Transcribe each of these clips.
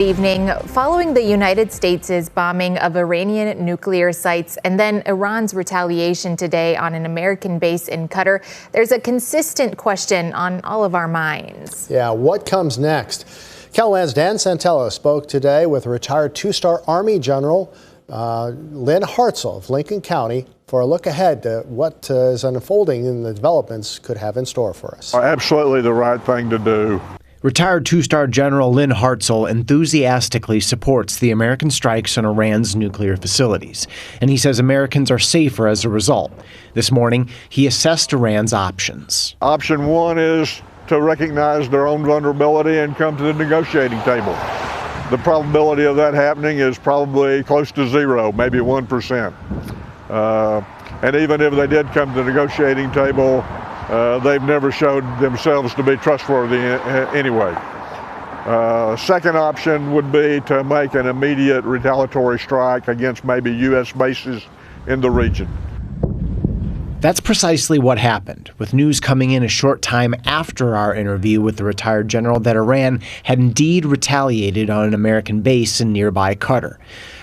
Evening. Following the United States' bombing of Iranian nuclear sites and then Iran's retaliation today on an American base in Qatar, there's a consistent question on all of our minds. Yeah, what comes next? KELOLAND's Dan Santella spoke today with retired two-star Army General Lynn Hartzell of Lincoln County for a look ahead to what is unfolding and the developments could have in store for us. Absolutely the right thing to do. Retired two-star General Lynn Hartzell enthusiastically supports the American strikes on Iran's nuclear facilities, and he says Americans are safer as a result. This morning, he assessed Iran's options. Option one is to recognize their own vulnerability and come to the negotiating table. The probability of that happening is probably close to zero, maybe 1%. And even if they did come to the negotiating table, they've never showed themselves to be trustworthy anyway. Second option would be to make an immediate retaliatory strike against maybe U.S. bases in the region. That's precisely what happened, with news coming in a short time after our interview with the retired general that Iran had indeed retaliated on an American base in nearby Qatar.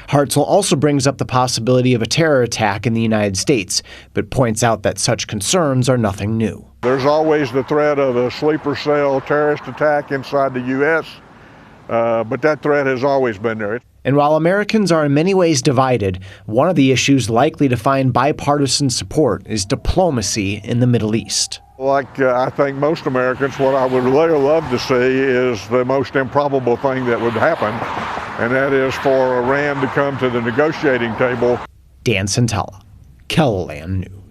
Hartzell also brings up the possibility of a terror attack in the United States, but points out that such concerns are nothing new. There's always the threat of a sleeper cell terrorist attack inside the U.S., but that threat has always been there. And while Americans are in many ways divided, one of the issues likely to find bipartisan support is diplomacy in the Middle East. Like I think most Americans, what I would really love to see is the most improbable thing that would happen, and that is for Iran to come to the negotiating table. Dan Santella, KELOLAND News.